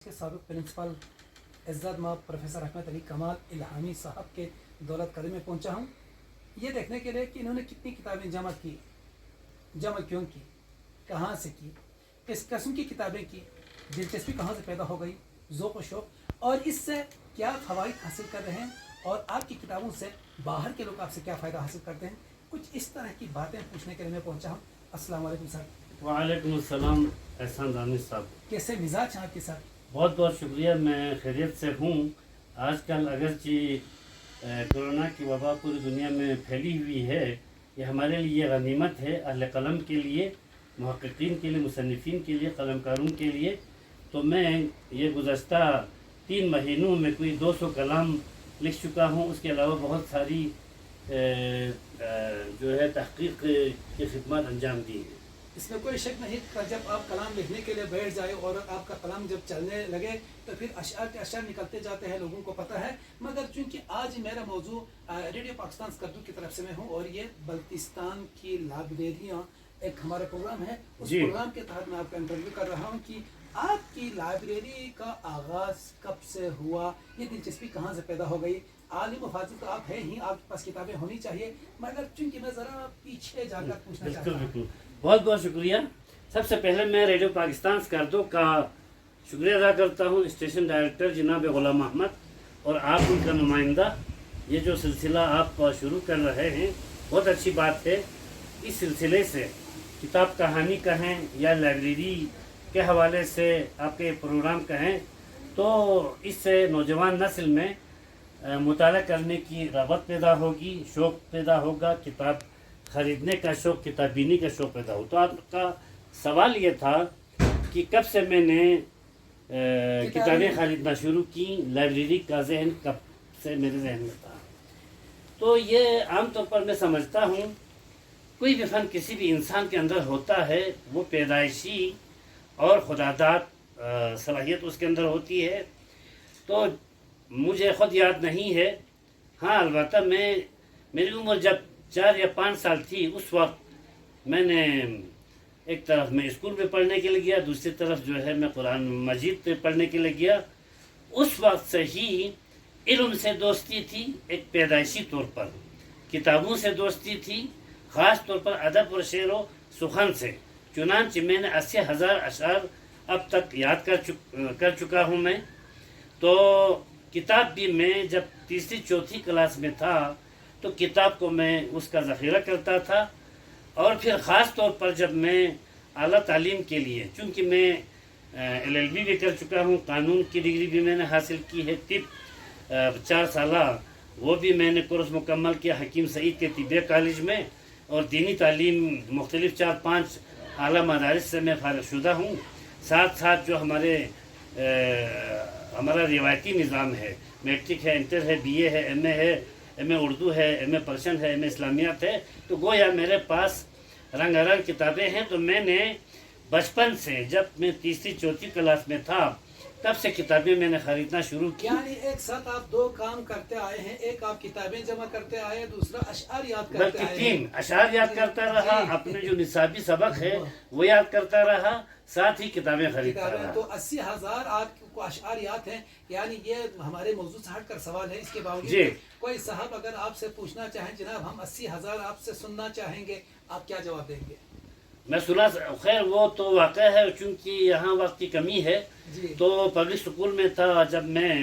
کے سابق پرنسپل عزت مآب پروفیسر احمد علی کمال الہامی صاحب کے دولت قدم میں پہنچا ہوں یہ دیکھنے کے لیے کہ انہوں نے کتنی کتابیں جمع کیوں کی، کہاں سے کی، کس قسم کی کتابیں کی، دلچسپی کہاں سے پیدا ہو گئی، ذوق و شوق، اور اس سے کیا فوائد حاصل کر رہے ہیں اور آپ کی کتابوں سے باہر کے لوگ آپ سے کیا فائدہ حاصل کرتے ہیں، کچھ اس طرح کی باتیں پوچھنے کے لیے میں پہنچا ہوں۔ السلام علیکم صاحب۔ وعلیکم السلام احسان دانش صاحب، کیسے مزاج ہیں آپ کے ساتھ؟ بہت بہت شکریہ، میں خیریت سے ہوں۔ آج کل اگرچہ کورونا کی وبا پوری دنیا میں پھیلی ہوئی ہے، یہ ہمارے لیے غنیمت ہے، اہل قلم کے لیے، محققین کے لیے، مصنفین کے لیے، قلم کاروں کے لیے۔ تو میں یہ گزشتہ 3 مہینوں میں کوئی 200 کلام لکھ چکا ہوں، اس کے علاوہ بہت ساری جو ہے تحقیق کی خدمات انجام دی ہیں۔ اس میں کوئی شک نہیں کہ جب آپ کلام لکھنے کے لیے بیٹھ جائے اور آپ کا کلام جب چلنے لگے تو پھر اشعار کے اشعار نکلتے جاتے ہیں، لوگوں کو پتہ ہے۔ مگر چونکہ آج میرا موضوع ریڈیو پاکستان اسکردو کی طرف سے میں ہوں اور یہ بلتستان کی لائبریریاں ایک ہمارا پروگرام ہے، اس پروگرام کے تحت میں آپ کا انٹرویو کر رہا ہوں کہ آپ کی لائبریری کا آغاز کب سے ہوا، یہ دلچسپی کہاں سے پیدا ہو گئی۔ عالم و فاضل تو آپ ہیں ہی، آپ کے پاس کتابیں ہونی چاہیے، مگر چونکہ میں ذرا پیچھے جا کر پوچھنا چاہتا ہوں۔ بالکل، بہت بہت شکریہ۔ سب سے پہلے میں ریڈیو پاکستان اسکردو کا شکریہ ادا کرتا ہوں، اسٹیشن ڈائریکٹر جناب غلام احمد اور آپ ان کا نمائندہ۔ یہ جو سلسلہ آپ شروع کر رہے ہیں بہت اچھی بات ہے۔ اس سلسلے سے کتاب کہانی کہیں یا لائبریری کے حوالے سے آپ کے پروگرام کہیں تو اس سے نوجوان نسل میں مطالعہ کرنے کی رغبت پیدا ہوگی، شوق پیدا ہوگا، کتاب خریدنے کا شوق، کتاب بینی کا شوق پیدا ہو۔ تو آپ کا سوال یہ تھا کہ کب سے میں نے کتابیں خریدنا شروع کی، لائبریری کا ذہن کب سے میرے ذہن میں تھا۔ تو یہ عام طور پر میں سمجھتا ہوں کوئی بھی فن کسی بھی انسان کے اندر ہوتا ہے، وہ پیدائشی اور خداداد صلاحیت اس کے اندر ہوتی ہے۔ تو مجھے خود یاد نہیں ہے، ہاں البتہ میری عمر جب 4 یا 5 سال تھی، اس وقت میں نے ایک طرف میں اسکول میں پڑھنے کے لیے گیا، دوسری طرف جو ہے میں قرآن مجید پڑھنے کے لیے گیا۔ اس وقت سے ہی علم سے دوستی تھی، ایک پیدائشی طور پر کتابوں سے دوستی تھی، خاص طور پر ادب اور شعر و سخن سے۔ چنانچہ میں نے 80,000 اشعار اب تک یاد کر چکا ہوں میں۔ تو کتاب بھی میں جب 3ری 4تھی کلاس میں تھا تو کتاب کو میں اس کا ذخیرہ کرتا تھا، اور پھر خاص طور پر جب میں اعلیٰ تعلیم کے لیے، چونکہ میں LLB بھی کر چکا ہوں، قانون کی ڈگری بھی میں نے حاصل کی ہے، طب 4 سالہ وہ بھی میں نے کورس مکمل کیا حکیم سعید کے طبیہ کالج میں، اور دینی تعلیم مختلف 4-5 اعلیٰ مدارس سے میں فارغ شدہ ہوں۔ ساتھ ساتھ جو ہمارا روایتی نظام ہے، میٹرک ہے، انٹر ہے، BA ہے، MA ہے، MA اردو ہے، MA پرشن ہے، MA اسلامیات ہے، تو گویا میرے پاس رنگ رنگ کتابیں ہیں۔ تو میں نے بچپن سے جب میں 3ری 4تھی کلاس میں تھا تب سے کتابیں میں نے خریدنا شروع کی۔ یعنی ایک ساتھ آپ 2 کام کرتے آئے ہیں، ایک آپ کتابیں جمع کرتے آئے، دوسرا اشعار یاد کرتے بلکہ آئے 3 اشعار یاد کرتا رہا، اپنے جو نصابی سبق ہے وہ یاد کرتا رہا، ساتھ ہی کتابیں خریدتا رہا۔ تو 80,000 آپ کو اشعار یاد ہیں، یعنی یہ ہمارے موضوع سے ہٹ کر سوال ہے۔ اس کے باوجود کوئی صاحب اگر آپ سے پوچھنا چاہیں جناب ہم 80,000 آپ سے سننا چاہیں گے، آپ کیا جواب دیں گے؟ میں سنا، خیر وہ تو واقع ہے، چونکہ یہاں وقت کی کمی ہے۔ تو پبلک اسکول میں تھا جب میں،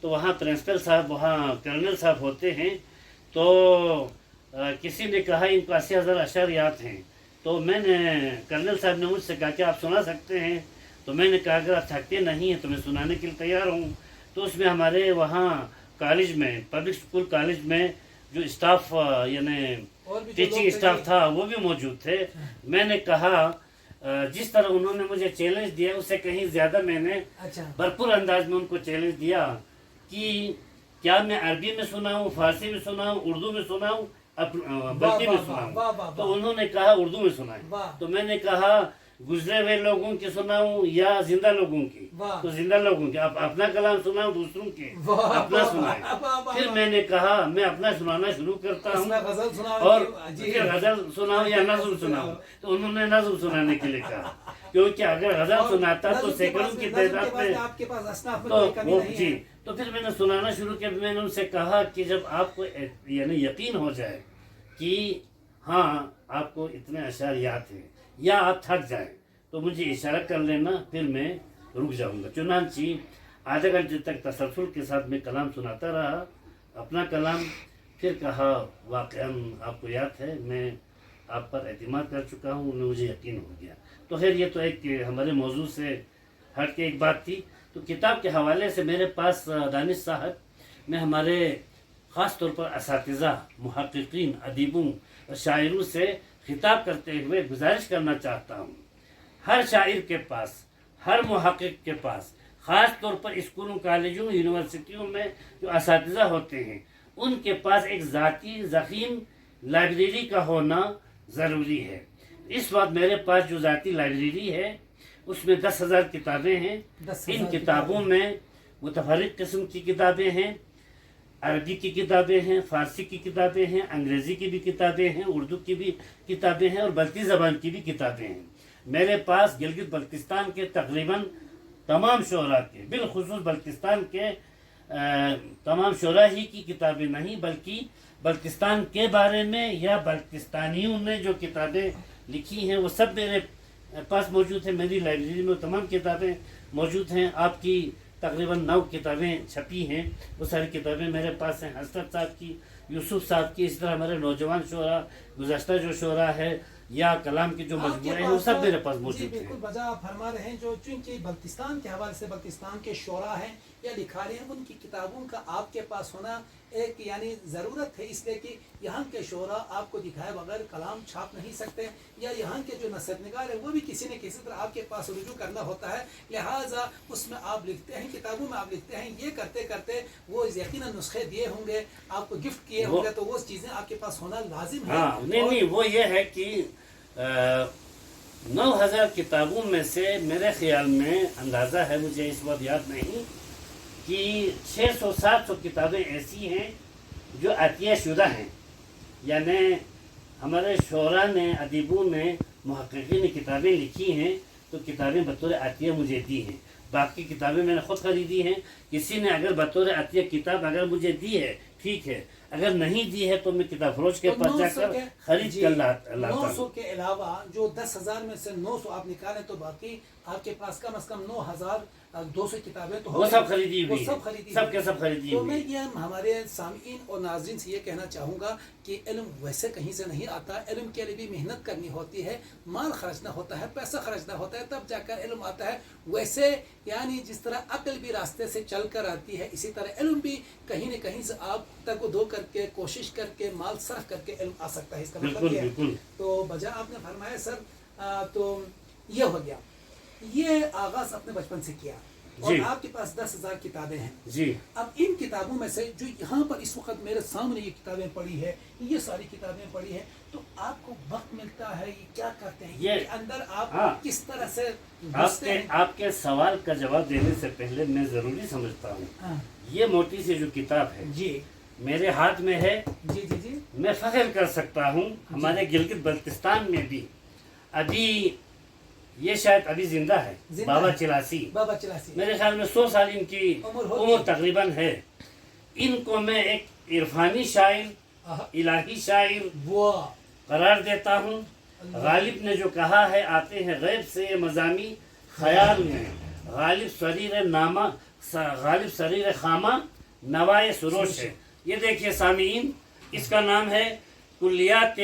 تو وہاں پرنسپل صاحب، وہاں کرنل صاحب ہوتے ہیں، تو کسی نے کہا ان کو 80,000 اشعار یاد ہیں۔ تو میں نے، کرنل صاحب نے مجھ سے کہا کہ آپ سنا سکتے ہیں؟ تو میں نے کہا اگر آپ تھکتے نہیں ہیں تو میں سنانے کے لیے تیار ہوں۔ تو اس میں ہمارے وہاں کالج میں، پبلک اسکول کالج میں جو اسٹاف یعنی ٹیچنگ اسٹاف تھا وہ بھی موجود تھے۔ میں نے کہا جس طرح انہوں نے مجھے چیلنج دیا اس سے کہیں زیادہ میں نے بھرپور انداز میں ان کو چیلنج دیا کہ کیا میں عربی میں سناؤں، فارسی میں سناؤں، اردو میں سناؤں، بلکہ میں سناؤں؟ تو انہوں نے کہا اردو میں سنائیں۔ تو میں نے کہا گزرے ہوئے لوگوں کی سناؤں یا زندہ لوگوں کی؟ تو زندہ لوگوں کی۔ آپ اپنا کلام سناؤں، دوسروں کے اپنا سنائیں۔ پھر میں نے کہا میں اپنا سنانا شروع کرتا ہوں، اور پھر غزل سناؤں یا نظم سناؤں؟ تو انہوں نے نظم سنانے کے لیے کہا۔ क्योंकि अगर गजल और सुनाता तो नज़्म के सैकड़ों पास की में- नज़्म के तादाद पास में में आपके पास असनाफ में तो कोई कमी वो नहीं जी। है। तो फिर मैंने सुनाना शुरू किया। मैंने उनसे कहा कि जब आपको यानी यकीन हो जाए कि हाँ आपको इतने अशार याद हैं या आप थक जाएं तो मुझे इशारा कर लेना, फिर मैं रुक जाऊंगा। चुनांची आधे घंटे तक तसलसल के साथ मैं कलाम सुनाता रहा अपना कलाम। फिर कहा वाक़अन आपको याद है मैं आप पर एतमाद कर चुका हूँ, मुझे यकीन हो गया। तो खैर ये तो एक हमारे मौजू से हट के एक बात थी। तो किताब के हवाले से मेरे पास दानिश साहब, मैं हमारे ख़ास तौर पर असातिज़ा, मुहक़्क़िक़ीन, अदीबों और शायरों से खिताब करते हुए गुजारिश करना चाहता हूँ, हर शायर के पास, हर मुहक़्क़िक़ के पास, ख़ास तौर पर स्कूलों, कॉलेजों, यूनिवर्सिटियों में जो असातिज़ा होते हैं उनके पास एक ज़ाती ज़ख़ीम लाइब्रेरी का होना ज़रूरी है। इस वक्त मेरे पास जो ज़ाती लाइब्रेरी है उसमें 10,000 किताबें हैं। 10,000 इन किताबों में मुतफर्रिक़ किस्म की किताबें हैं, अरबी की किताबें हैं, फ़ारसी की किताबें हैं, अंग्रेज़ी की भी किताबें हैं, उर्दू की भी किताबें हैं और बल्ती ज़बान की भी किताबें हैं। मेरे पास गिलगित बल्तिस्तान के तकरीबन तमाम शोरा के, बिलखुसूस बल्तिस्तान के तमाम शोरा ही की किताबें नहीं बल्कि बल्तिस्तान के बारे में या बल्तिस्तानियों ने जो किताबें लिखी हैं वो सब मेरे पास मौजूद है। मेरी लाइब्रेरी में वो तमाम किताबें मौजूद हैं। आपकी तकरीबन 9 किताबें छपी हैं, वो सारी किताबें मेरे पास हैं। हसरत साहब की, यूसुफ साहब की, इस तरह हमारे नौजवान शोरा, गुज़श्ता जो शोरा है या कलाम के जो मजमूए हैं वो सब मेरे पास मौजूद बिल्कुल हैं। वजह आप फरमा रहे हैं। जो चूंकि बल्तिस्तान के हवाले से बल्तिस्तान के शोरा हैं या लिखारे हैं, उनकी किताबों का आपके पास होना एक यानी ज़रूरत है, इसलिए कि यहाँ के शोरा आपको दिखाए बगैर कलाम छाप नहीं सकते, या यहाँ के जो नसरनिगार है वो भी किसी न किसी तरह आपके पास रुजू करना होता है। लिहाजा उसमें आप लिखते हैं, किताबों में आप लिखते हैं, ये करते करते वो यकीनन नुस्खे दिए होंगे, आपको गिफ्ट किए होंगे, तो वो चीज़ें आपके पास होना लाजिम है। हाँ, नहीं वो ये है कि 9,000 किताबों में से मेरे ख्याल में अंदाज़ा है, मुझे इस वक्त याद नहीं, कि 600-700 किताबें ऐसी हैं जो अतिया शुदा हैं, यानी हमारे शोरा ने, अदीबों ने, मुहक्किकीन ने किताबें लिखी हैं तो किताबें बतौर अतिया मुझे दी हैं। बाकी किताबें मैंने ख़ुद ख़रीदी हैं। किसी ने अगर बतौर अतिया किताब अगर मुझे दी है ठीक है, अगर नहीं दी है तो मैं किताब फरोश के पास जाकर खरीद कर लाता 900 हूँ। के अलावा जो 10,000 में से 900 आप निकालें तो बाकी आपके पास कम से कम 9,200 किताबें तो वो सब खरीदी वो हुई सब है, खरीदी सब हुई के है। सब खरीदी तो हुई मैं है। ये हमारे सामीन और नाज़रीन से ये कहना चाहूँगा कि इल्म वैसे कहीं से नहीं आता। इल्म के लिए भी मेहनत करनी होती है, माल खर्चना होता है, पैसा खर्चना होता है, तब जाकर इल्म आता है। वैसे यानी जिस तरह अक्ल भी रास्ते से चल कर आती है, इसी तरह इल्म भी कहीं न कहीं से आप तक दो करके, कोशिश करके, माल सर्फ करके इल्म आ सकता है। इसका मतलब ये है। बिल्कुल। तो बजा आपने फरमाया सर, तो ये हो गया, ये आगाज़ अपने बचपन से किया और जी। आपके पास 10,000 किताबें हैं। जी। अब इन किताबों में से जो यहाँ पर इस वक्त मेरे सामने ये किताबें पड़ी है, ये सारी किताबें पड़ी है, तो आपको वक्त मिलता है, ये क्या करते हैं, ये अंदर आप हाँ। किस तरह से घुसते हैं? आपके सवाल का जवाब देने से पहले मैं ज़रूरी समझता हूँ, हाँ। ये मोटी सी जो किताब है जी मेरे हाथ में है, जी जी जी मैं फख्र कर सकता हूँ। हमारे गिलगित बल्तिस्तान में भी अभी ये शायद अभी जिंदा है, जिंदा बाबा है। चिलासी। बाबा चिलासी मेरे ख्याल में 100 साल इनकी उम्र होगी। उम्र तकरीबन है। इनको मैं एक इरफानी शायर, आहा, इलाही शायर वाह, करार देता हूँ। गालिब ने जो कहा है, आते हैं गैब से ये मज़ामी ख्याल में, गालिब शरीर नामा, गालिब शरीर खामा नवाए सुरोश है। ये देखिए सामीन, इसका नाम है कुल्लियात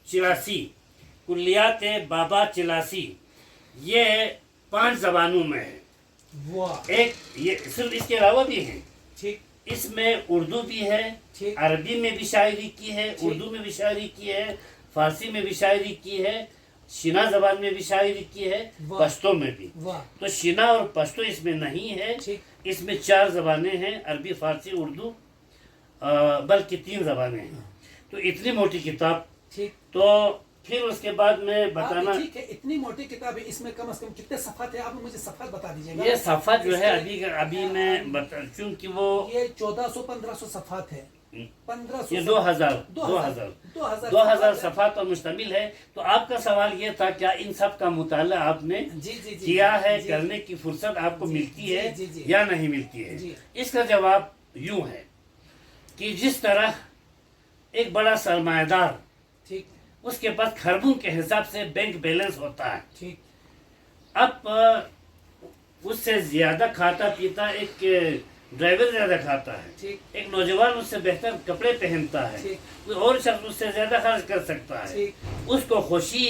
चिलासी, कुल्लियात बाबा चिलासी। ये 5 ज़बानों में है। वाह, एक ये सिर्फ इसके अलावा भी हैं, ठीक इसमें उर्दू भी है, ठीक। अरबी में भी शायरी की है, ठीक। उर्दू में भी शायरी की है, फारसी में भी शायरी की है, शिना ज़बान में भी शायरी की है, वाह। पश्तो में भी। वाह, तो शिना और पश्तो इसमें नहीं है, ठीक। इसमें 4 ज़बानें हैं, अरबी, फारसी, उर्दू, बल्कि 3 ज़बानें हैं। तो इतनी मोटी किताब। ठीक। तो फिर उसके बाद में बताना, ठीक है, इतनी मोटी किताब है, इसमें कम से कम कितने सफ़ा थे, आप मुझे सफ़ा बता दीजिएगा। ये सफ़ा जो है इसके- अभी मैं बता, चूँकि वो ये 1400-1500 सफ़ात है। 1500 ये 2000 सफ़ा पर मुश्तमिल है। तो आपका सवाल ये था क्या इन सब का मुताला आपने जी जी जी किया है, जी, करने की फुर्सत आपको जी, मिलती जी, है जी, जी, या नहीं मिलती है? जी। इसका जवाब यूं है कि जिस तरह एक बड़ा सरमायादार, ठीक उसके पास खरबों के हिसाब से बैंक बैलेंस होता है, ठीक अब उससे ज्यादा खाता पीता एक ड्राइवर ज्यादा खाता है, ठीक एक नौजवान उससे बेहतर कपड़े पहनता है, ठीक। कोई और शख्स उससे ज्यादा खर्च कर सकता है। ठीक। उसको खुशी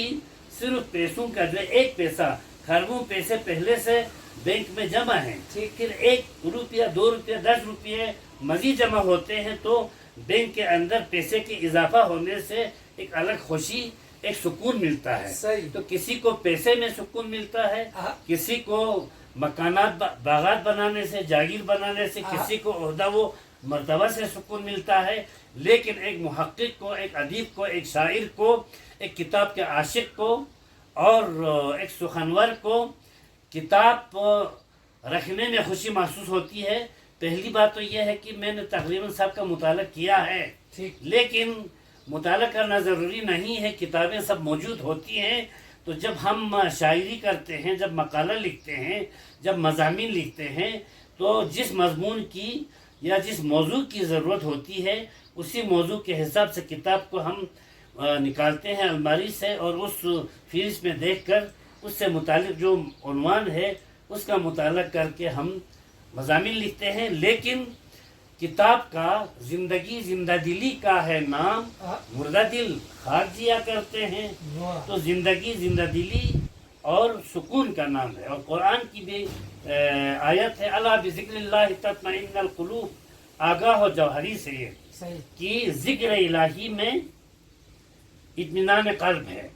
सिर्फ पैसों का जो एक पैसा, खरबों पैसे पहले से बैंक में जमा है, ठीक। फिर 1 रुपया 2 रुपया 10 रुपये मजीद जमा होते हैं, तो बैंक के अंदर पैसे के इजाफा होने से एक अलग खुशी, एक सुकून मिलता है। सही। तो किसी को पैसे में सुकून मिलता है, किसी को मकानात बागात बनाने से, जागीर बनाने से, किसी को ओहदा वो मर्तबा से सुकून मिलता है। लेकिन एक मुहक्किक को, एक अदीब को, एक शायर को, एक किताब के आशिक को और एक सुखनवर को किताब रखने में खुशी महसूस होती है। पहली बात तो यह है कि मैंने तकरीबन सब का मुताला किया है, ठीक। लेकिन मुताला करना ज़रूरी नहीं है, किताबें सब मौजूद होती हैं। तो जब हम शायरी करते हैं, जब मकाला लिखते हैं, जब मज़ामीन लिखते हैं, तो जिस मज़मून की या जिस मौजू की ज़रूरत होती है, उसी मौजू के हिसाब से किताब को हम निकालते हैं अलमारी से और उस फीस में देखकर उससे मुतालिक जो उन्वान है उसका मुताला करके हम मज़ामीन लिखते हैं। लेकिन किताब का ज़िंदगी जिंदा दिली का है नाम, मुर्दा दिल खाक जिया करते हैं। तो ज़िंदगी जिंदा दिली और सुकून का नाम है। और कुरान की भी आयत है, अला बिज़िक्रिल्लाहि तत्मइन्नुल कुलूब, आगाह हो जौहरी से ये कि जिक्र इलाही में इत्मीनान कल्ब है।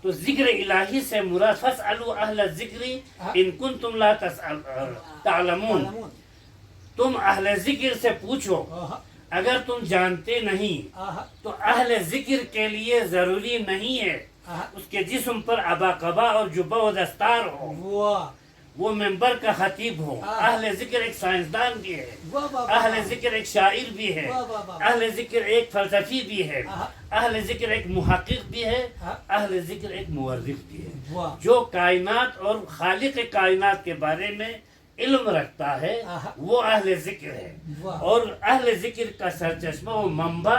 तो जिक्र इलाही से मुराद फस्अलू अहल ज़िक्रि इन कुंतुम ला तालमून, तुम अहले जिक्र से पूछो अगर तुम जानते नहीं। तो अहले जिक्र के लिए जरूरी नहीं है उसके जिस्म पर अबा कबा और जुब्बा व दस्तार हो, वो मेंबर का खतीब हो। अहले जिक्र एक साइंसदान भी है, अहले जिक्र एक शायर भी है, अहले जिक्र एक फलसफी भी है, अहले जिक्र एक मुहक्किक भी है, अहले जिक्र एक मुवर्रिख भी है, जो कायनात और खालिक कायनात के बारे में इल्म रखता है, वो अहले जिक्र है। और अहले जिक्र का सरचश्मा वो मंबा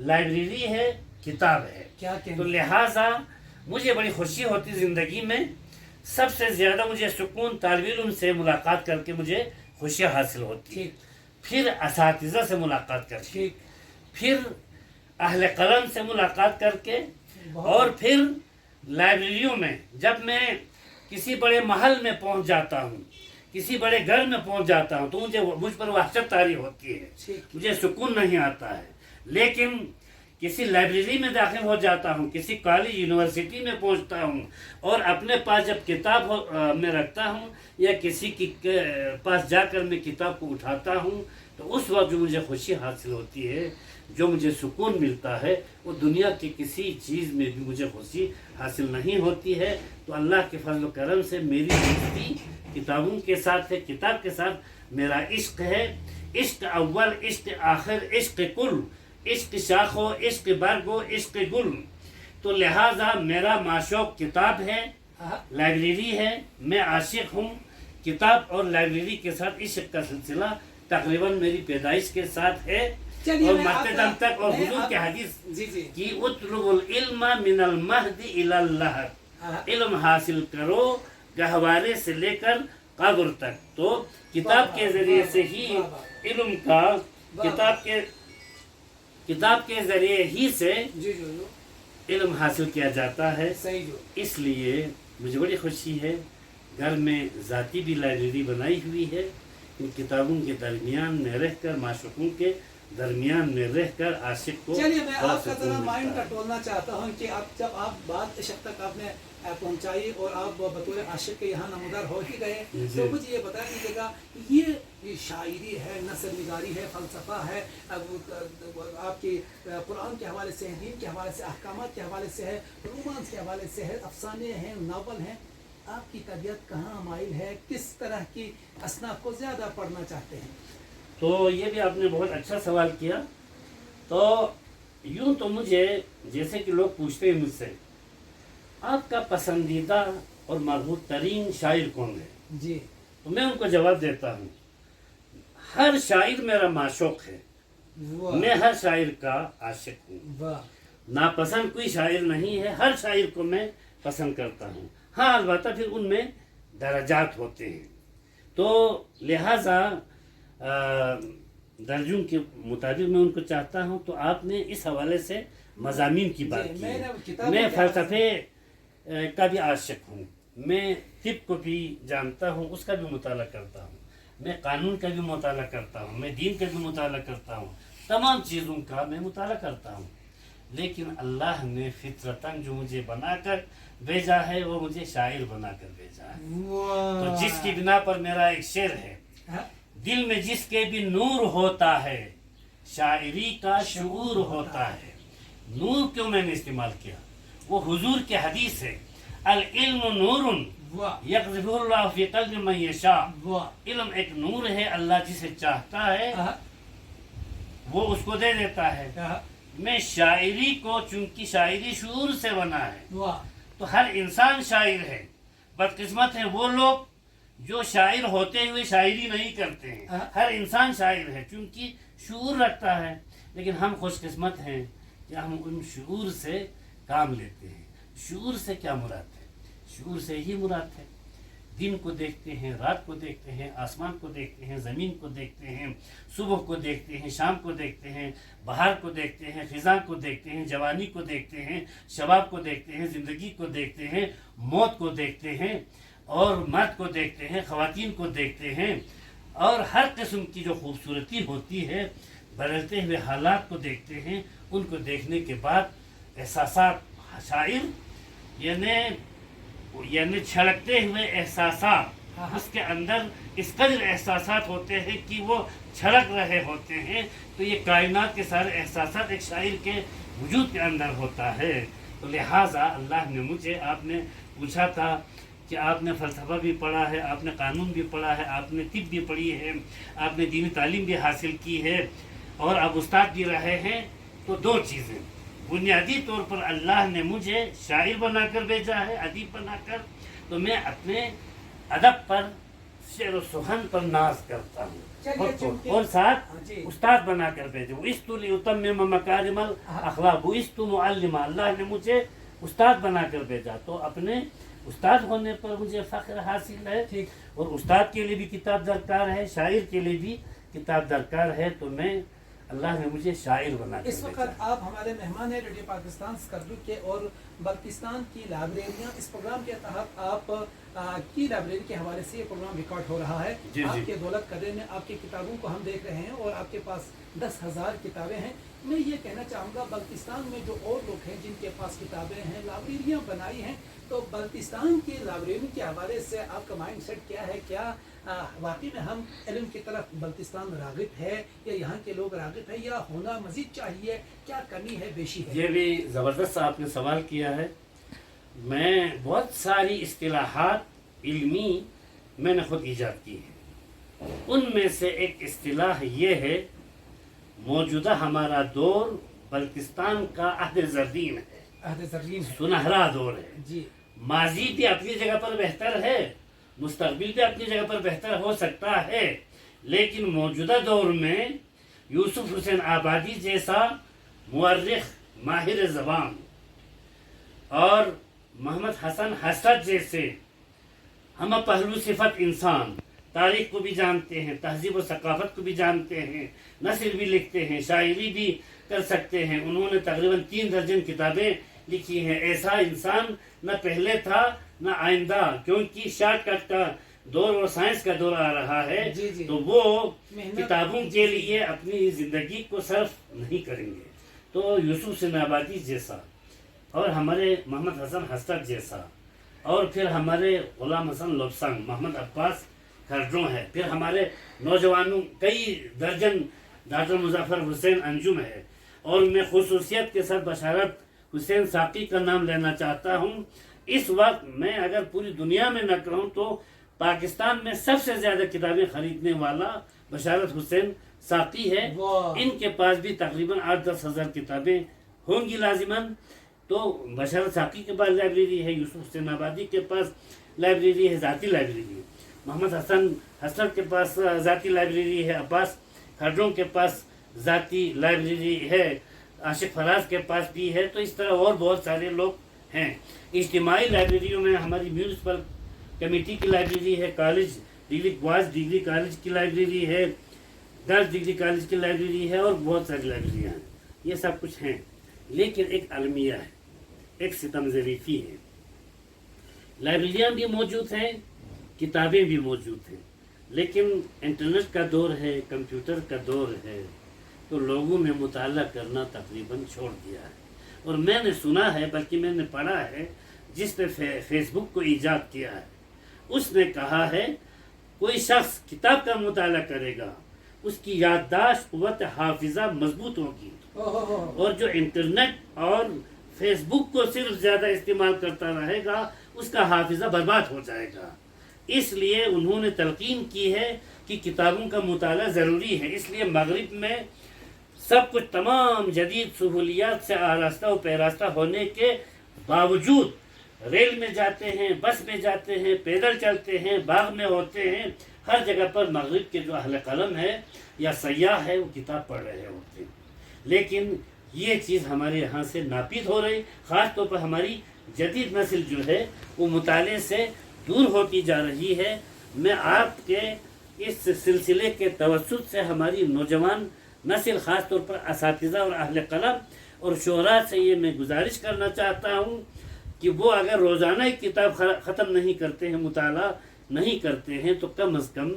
लाइब्रेरी है, किताब है। तो लिहाजा मुझे बड़ी खुशी होती ज़िंदगी में, सबसे ज़्यादा मुझे सुकून तालिब इल्म से मुलाकात करके मुझे खुशियाँ हासिल होती है, फिर असातिज़ा से मुलाकात करके, फिर अहले कलम से मुलाकात करके, और फिर लाइब्रेरियों में जब मैं किसी बड़े महल में पहुंच जाता हूं, किसी बड़े घर में पहुंच जाता हूं, तो मुझ पर वहशत तारी होती है, मुझे सुकून नहीं आता है। लेकिन किसी लाइब्रेरी में दाखिल हो जाता हूं, किसी कॉलेज यूनिवर्सिटी में पहुंचता हूं और अपने पास जब किताब में रखता हूं या किसी की पास जाकर मैं किताब को उठाता हूं, तो उस वक्त जो मुझे खुशी हासिल होती है, जो मुझे सुकून मिलता है, वो दुनिया की किसी चीज़ में भी मुझे खुशी हासिल नहीं होती है। तो अल्लाह के फजल करम से मेरी दोस्ती किताबों के साथ है, किताब के साथ मेरा इश्क है। इश्क अव्वल, इश्क आखिर, इश्क कुल, इश्क शाखो, इश्क बरगो, इश्क गुल। तो लिहाजा मेरा माशौक किताब है, लाइब्रेरी है, मैं आशिक हूँ। किताब और लाइब्रेरी के साथ इश्क का सिलसिला तकरीबन मेरी पैदाइश के साथ है और मरते दम तक। और हुजूर के हदीस कि उतलुबुल इल्म मिनल महदी इलल लहद, इल्म हासिल करो गहवारे से लेकर कब्र तक। तो किताब के जरिए से ही इल्म का, किताब के जरिए ही से इल्म हासिल किया जाता है। इसलिए मुझे बड़ी खुशी है, घर में ज़ाती भी लाइब्रेरी बनाई हुई है। इन किताबों के दरमियान में रहकर, माशूकों के दरमियान में रहकर आशिक को। चलिए मैं आपका जरा माइंड का टोलना चाहता हूँ कि आप जब आप बात इश्क तक आपने पहुंचाई और आप बतौर आशिक के यहाँ नमूदार हो ही गए, तो मुझे ये बता दीजिएगा, ये शायरी है, नसर निगारी है, फ़लसफ़ा है, आपकी कुरान के हवाले से है, दीन के हवाले से, अहकामात के हवाले से है, रोमांस के हवाले से है, अफसाने हैं, नावल हैं, आपकी तबीयत कहाँ माइल है, किस तरह की असनाफ को ज़्यादा पढ़ना चाहते हैं? तो ये भी आपने बहुत अच्छा सवाल किया तो यूं तो मुझे, जैसे कि लोग पूछते हैं मुझसे, आपका पसंदीदा और मरहूब तरीन शायर कौन है, जी तो मैं उनको जवाब देता हूँ, हर शायर मेरा माशूक है, वाह मैं हर शायर का आशिक हूँ। वाह नापसंद कोई शायर नहीं है, हर शायर को मैं पसंद करता हूँ। हाँ, अलबत्ता फिर उनमें दर्जात होते हैं, तो लिहाजा दर्जों के मुताबिक मैं उनको चाहता हूँ। तो आपने इस हवाले से मज़ामीन की बात जी, की मैंने है। किताबों मैं के फ़लसफ़े का भी आशिक हूँ, मैं तिब को भी जानता हूँ, उसका भी मुताला करता हूँ, मैं कानून का भी मुताला करता हूँ, मैं दीन का भी मुताला करता हूँ, तमाम चीज़ों का मैं मुताला करता हूँ। लेकिन अल्लाह ने फितरतन जो मुझे बनाकर भेजा है वो मुझे शायर बनाकर भेजा है। तो वाह जिसकी बिना पर मेरा एक शेर है, हाँ, दिल में जिसके भी नूर होता है, शायरी का शऊर होता है। नूर क्यों मैंने इस्तेमाल किया, वो हुजूर के हदीस है, अल इल्म नूरुन वाह यक़ज़िफुल्लाहु फ़ी क़ल्बि मन यशा। वाह इल्म एक नूर है, अल्लाह जिसे चाहता है हाँ, वो उसको दे देता है। हाँ, मैं शायरी को, चूंकि शायरी शूर से बना है, वाह तो हर इंसान शायर है। बदकिस्मत है वो लोग जो शायर होते हुए शायरी नहीं करते हैं। हाँ। हर इंसान शायर है चूंकि शूर रखता है, लेकिन हम खुशकिस्मत हैं कि हम उन शूर से काम लेते हैं। शूर से क्या मुराद है, शूर से ही मुराद है, दिन को देखते हैं, रात को देखते हैं, आसमान को देखते हैं, ज़मीन को देखते हैं, सुबह को देखते हैं, शाम को देखते हैं, बहार को देखते हैं, ख़िज़ां को देखते हैं, जवानी को देखते हैं, शबाब को देखते हैं, ज़िंदगी को देखते हैं, मौत को देखते हैं, और मर्द को देखते हैं, ख़वातीन को देखते हैं, और हर किस्म की जो खूबसूरती होती है, बदलते हुए हालात को देखते हैं। उनको देखने के बाद एहसासात, शायर यानी छलकते हुए एहसासात, हाँ। उसके अंदर इस कदर एहसासात होते हैं कि वो छलक रहे होते हैं। तो ये कायनात के सारे एहसासात एक शायर के वजूद के अंदर होता है। तो लिहाजा अल्लाह ने मुझे, आपने पूछा था कि आपने फ़लसफ़ा भी पढ़ा है, आपने कानून भी पढ़ा है, आपने तिब भी पढ़ी है, आपने दीनी तालीम भी हासिल की है, और अब उस्ताद भी रहे हैं। तो दो चीज़ें, बुनियादी तौर पर अल्लाह ने मुझे शायर बनाकर भेजा है, अदीब बनाकर, तो मैं अपने अदब पर, शेर व सुखन पर नाज करता हूँ, चलिए, चूंकि- और साथ हाँ जी। उस्ताद बनाकर भेजे। इस्तुल युतम्मिम मकारिमल अखलाक, इस्तु मुअल्लिमा, अल्लाह ने मुझे उस्ताद बनाकर भेजा। तो अपने उस्ताद होने पर मुझे फ़ख्र हासिल है। ठीक। और उस्ताद के लिए भी किताब दरकार है, शायर के लिए भी किताब दरकार है। तो मैं, अल्लाह ने मुझे शायर बना इस वक्त आप हमारे मेहमान हैं रेडियो पाकिस्तान स्कर्दू के और बल्तिस्तान की लाइब्रेरियाँ। इस प्रोग्राम के तहत आप की लाइब्रेरी के हवाले से ये प्रोग्राम रिकॉर्ड हो रहा है। जी, जी। आपके दौलत कदर में आपकी किताबों को हम देख रहे हैं और आपके पास 10,000 किताबें हैं। मैं ये कहना चाहूँगा, बल्तिस्तान में जो और लोग हैं जिनके पास किताबें हैं, लाइब्रेरियाँ बनाई हैं, तो बल्तिस्तान की लाइब्रेरी के हवाले से आपका माइंड सेट क्या है? क्या वाकई में हम इल्म की तरफ बल्तिस्तान राग़िब है, या यहाँ के लोग राग़िब है, या होना मज़ीद चाहिए? क्या कमी है, बेशी है? ये भी ज़बरदस्त आपने सवाल किया है। मैं बहुत सारी इस्तिलाहात इल्मी मैंने खुद ईजाद की है। उनमें से एक इस्तिलाह ये है, मौजूदा हमारा दौर बल्तिस्तान का अहद ज़रीन है, अहद ज़रीन है। सुनहरा दौर है। जी माजी भी अपनी जगह पर बेहतर है, मुस्तकबिल भी अपनी जगह पर बेहतर हो सकता है, लेकिन मौजूदा दौर में यूसुफ हुसैन आबादी जैसा मुअर्रिख, माहिर ज़बान, और मोहम्मद हसन हसरत जैसे हम पहलू सिफत इंसान, तारीख को भी जानते हैं, तहजीब और सकाफत को भी जानते हैं, नस्र भी लिखते हैं, शायरी भी कर सकते हैं। उन्होंने तकरीबन 3 दर्जन किताबें लिखी हैं। ऐसा इंसान न पहले था न आइंदा, क्योंकि शॉर्टकट का दौर और साइंस का दौर आ रहा है। जी, जी। तो वो मेहनत- किताबों के लिए अपनी ज़िंदगी को सर्फ नहीं करेंगे। तो यूसुफ हुसैन आबादी जैसा, और हमारे मोहम्मद हसन हसरत जैसा, और फिर हमारे गुलाम हसन लोबसंग, मोहम्मद अब्बास खर्जों है, फिर हमारे नौजवानों कई दर्जन, डॉक्टर मुजफ्फर हुसैन अंजुम है, और मैं खुसूसियत के साथ बशारत हुसैन साकी का नाम लेना चाहता हूँ। इस वक्त मैं अगर पूरी दुनिया में न कहूँ तो पाकिस्तान में सबसे ज़्यादा किताबें खरीदने वाला बशारत हुसैन साकी है, वाह। इनके पास भी तकरीबन 8-10 हज़ार किताबें होंगी लाजिमन। तो बशारत साकी के पास लाइब्रेरी है, यूसुफ हुसैन आबादी के पास लाइब्रेरी है, ज़ाती लाइब्रेरी है, मोहम्मद हसन हसन के पास ज़ाती लाइब्रेरी है, अब्बास खडरों के पास ज़ाती लाइब्रेरी है, आशिक फराज के पास भी है। तो इस तरह और बहुत सारे लोग हैं। इज्तिमाई लाइब्रेरियों में हमारी म्यूनसिपल कमेटी की लाइब्रेरी है, college degree quartz degree college की लाइब्रेरी है, गर्ल्स डिग्री कॉलेज की लाइब्रेरी है और बहुत सारी लाइब्रेरियाँ हैं। ये सब कुछ हैं, लेकिन एक अलमिया है, एक सितम ज़रीफ़ी है। लाइब्रेरियाँ भी मौजूद हैं, किताबें भी मौजूद हैं, लेकिन इंटरनेट का दौर है, कंप्यूटर का दौर है, तो लोगों ने मुताला करना तकरीबन छोड़ दिया है। और मैंने सुना है, बल्कि मैंने पढ़ा है, जिसने फेसबुक को ईजाद किया है, उसने कहा है कोई शख्स किताब का मुताला करेगा, उसकी याददाश्त क़ुव्वत हाफिज़ा मजबूत होगी, और जो इंटरनेट और फेसबुक को सिर्फ ज़्यादा इस्तेमाल करता रहेगा उसका हाफिज़ा बर्बाद हो जाएगा। इसलिए उन्होंने तलकीन की है कि किताबों का मुताला ज़रूरी है। इसलिए मगरिब में सब कुछ तमाम जदीद सहूलियात से आरास्ता और पैरास्ता होने के बावजूद रेल में जाते हैं, बस में जाते हैं, पैदल चलते हैं, बाग में होते हैं, हर जगह पर मगरिब के जो अहले कलम है या सयाह है वो किताब पढ़ रहे होते हैं। लेकिन ये चीज़ हमारे यहाँ से नापीद हो रही, ख़ास तौर पर हमारी जदीद नस्ल जो है वो मुताले से दूर होती जा रही है। मैं आपके इस सिलसिले के तवस्सुत से हमारी नौजवान नस्ल, ख़ास तौर पर असातिज़ा और अहले कलम और शोरा से ये मैं गुजारिश करना चाहता हूँ कि वो अगर रोज़ाना एक किताब ख़त्म नहीं करते हैं, मुताला नहीं करते हैं, तो कम अज़ कम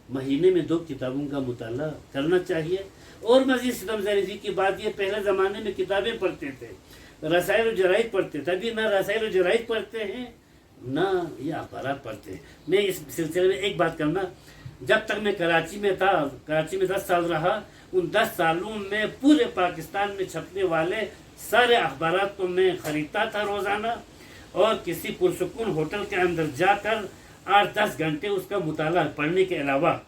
महीने में 2 किताबों का मुताला करना चाहिए। और मज़ीद सितम ज़रीफ़ी की बात, ये पहले ज़माने में किताबें पढ़ते थे, रसाइल व जराइद पढ़ते थे, अभी ना रसाइल व जराइद पढ़ते हैं ना ये अखबारात पढ़ते हैं। मैं इस सिलसिले में एक बात करना, जब तक मैं कराची में था, कराची में 10 साल रहा, उन 10 सालों में पूरे पाकिस्तान में छपने वाले सारे अखबारात को मैं ख़रीदता था रोज़ाना, और किसी पुरसुकून होटल के अंदर जाकर 8-10 घंटे उसका मुताला पढ़ने के अलावा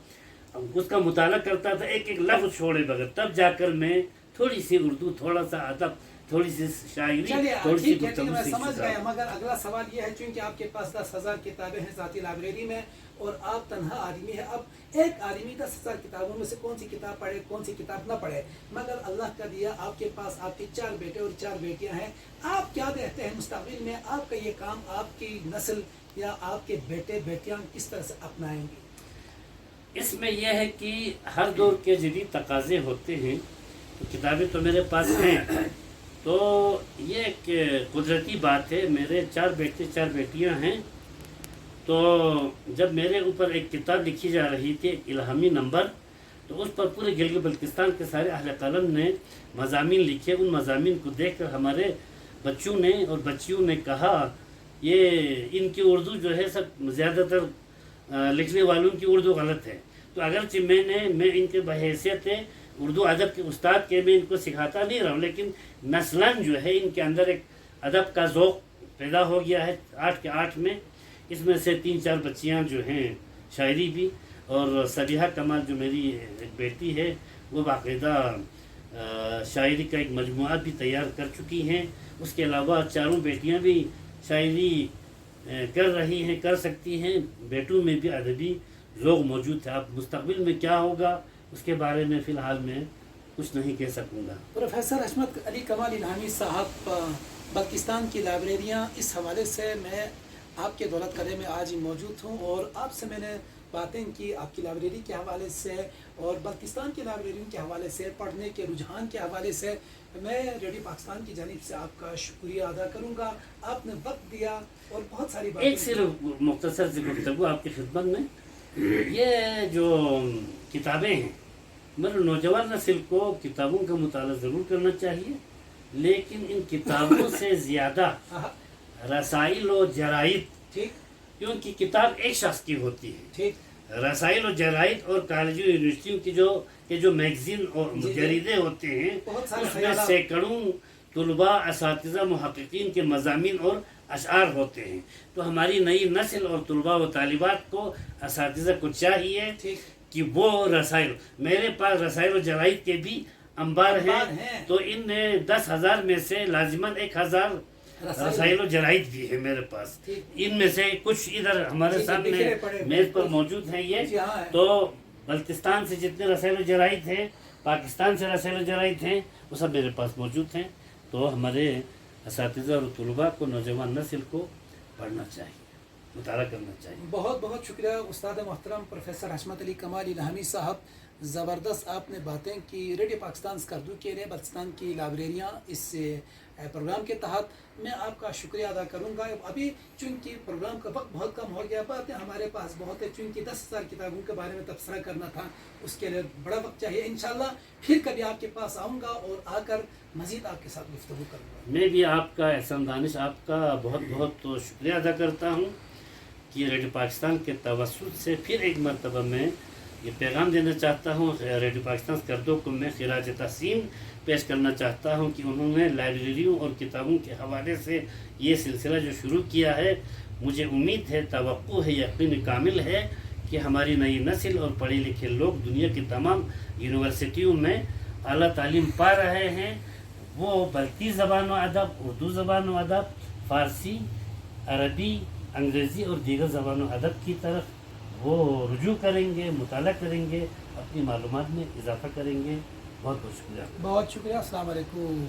उसका मुताला करता था, एक एक लफ्ज़ छोड़े बगैर। तब जाकर मैं थोड़ी सी उर्दू, थोड़ा सा अदब, थोड़ी सी शायरी, थोड़ी सी ठीक है, मैं समझ गया। मगर अगला सवाल ये है, चूंकि आपके पास 10,000 किताबें हैं ज़ाती लाइब्रेरी में और आप तन्हा आदमी है, अब एक आदमी 10,000 किताबों में से कौन सी किताब पढ़े, कौन सी किताब ना पढ़े। मगर अल्लाह का दिया आपके पास आपके 4 बेटे और 4 बेटियां हैं, आप क्या देखते हैं मुस्तक़बिल में आपका ये काम आपकी नस्ल या आपके बेटे बेटियां किस तरह से अपनाएंगे? इसमें यह है कि हर दौर के जदीद तकाज़े होते हैं। तो किताबें तो मेरे पास हैं, तो ये एक कुदरती बात है। मेरे 4 बेटे 4 बेटियां हैं। तो जब मेरे ऊपर एक किताब लिखी जा रही थी, इल्हामी नंबर, तो उस पर पूरे गिलगित बल्तिस्तान के सारे अहले कलम ने मज़ामीन लिखे। उन मज़ामीन को देखकर हमारे बच्चों ने और बच्चियों ने कहा ये इनकी उर्दू जो है सब ज़्यादातर लिखने वालों की उर्दू गलत है। तो अगरचे मैं इनके बहैसियत उर्दू अदब के उस्ताद के मैं इनको सिखाता नहीं रहा हूँ, लेकिन नस्लन जो है इनके अंदर एक अदब का ज़ौक़ पैदा हो गया है 8 के 8 में। इसमें से 3-4 बच्चियाँ जो हैं शायरी भी, और सबिहा कमाल जो मेरी एक बेटी है वो बाकायदा शायरी का एक मजमुआ भी तैयार कर चुकी हैं। उसके अलावा 4 बेटियाँ भी शायरी कर रही हैं, कर सकती हैं। बेटों में भी अदबी ज़ौक़ मौजूद है। अब मुस्तक़बिल में क्या होगा उसके बारे में फ़िलहाल मैं कुछ नहीं कह सकूँगा। प्रोफेसर अहमद अली कमाल इल्हामी साहब, पाकिस्तान की लाइब्रेरियाँ, इस हवाले से मैं आपके दौलत करे में आज ही मौजूद हूँ और आपसे मैंने बातें की आपकी लाइब्रेरी के हवाले से और पाकिस्तान की लाइब्रेरियों के हवाले से, पढ़ने के रुझान के हवाले से। मैं रेडियो पाकिस्तान की जानिब से आपका शुक्रिया अदा करूँगा, आपने वक्त दिया और बहुत सारी बातें। एक सिर्फ मुख्तसर सी गुफ्तगू आपकी खिदमत में, ये जो किताबें हैं, मेरे नौजवान नस्ल को किताबों का मुताला ज़रूर करना चाहिए, लेकिन इन किताबों से ज़्यादा रसाइल और जराइद, ठीक, क्योंकि किताब एक शख्स की होती है, ठीक, रसाइल और जराइद और कॉलेजों यूनिवर्सिटियों की जो मैगजीन और जरीदे होते हैं, उसमें सैकड़ों तुलबा, असातिज़ा, मुहक्किकीन के मज़ामीन और अशआर होते हैं। तो हमारी नई नस्ल और तुलबा व तालिबात को, असातिज़ा को चाहिए कि वो रसायल, मेरे पास रसायल जराइद के भी अंबार अंबार हैं, हैं। तो इन 10,000 में से लाजिमन 1,000 रसायल जराइद भी है मेरे पास। ठीक। इनमें से कुछ इधर हमारे जी, सामने बिखरे पड़े मेज पर मौजूद हैं ये। जी हाँ है। तो बल्तिस्तान से जितने रसायल जराइद हैं, पाकिस्तान से रसायल जराइद हैं, वो सब मेरे पास मौजूद हैं। तो हमारे असातिज़ा और तलबा को, नौजवान नस्ल को पढ़ना चाहिए, मुताला करना चाहिए। बहुत बहुत शुक्रिया उस्ताद मोहतरम प्रोफेसर हशमत अली कमाल इल्हामी साहब, ज़बरदस्त आपने बातें की। रेडियो पाकिस्तान स्कर्दू के लिए बल्तिस्तान की लाइब्रेरियाँ इस प्रोग्राम के तहत मैं आपका शुक्रिया अदा करूँगा। अभी चूँकि प्रोग्राम का वक्त बहुत कम हो गया, बातें हमारे पास बहुत है, चूँकि 10,000 किताबों के बारे में तबसरा करना था, उसके लिए बड़ा वक्त चाहिए। इंशाल्लाह फिर कभी आपके पास आऊँगा और आकर मज़ीद आपके साथ गुफ्तगू करूँगा। मैं भी आपका एहसान दानिश, आपका बहुत बहुत तो शुक्रिया अदा करता हूँ कि रेडियो पाकिस्तान के तवस्सुत से फिर एक मरतबा मैं ये पैगाम देना चाहता हूँ। रेडियो पाकिस्तान स्कर्दो को मैं खिराज तहसीन पेश करना चाहता हूँ कि उन्होंने लाइब्रेरियों और किताबों के हवाले से ये सिलसिला जो शुरू किया है, मुझे उम्मीद है, तवक्को है, यकीन कामिल है कि हमारी नई नस्ल और पढ़े लिखे लोग दुनिया की तमाम यूनिवर्सिटियों में आला तालीम पा रहे हैं। वो बल्ती ज़बान व अदब, उर्दू ज़बान व अदब, फ़ारसी, अरबी, अंग्रेज़ी और दीगर ज़बान व अदब की तरफ वो रुजू करेंगे, मुताला करेंगे, अपनी मालूमात में इजाफ़ा करेंगे। बहुत बहुत शुक्रिया। बहुत शुक्रिया। अस्सलाम वालेकुम।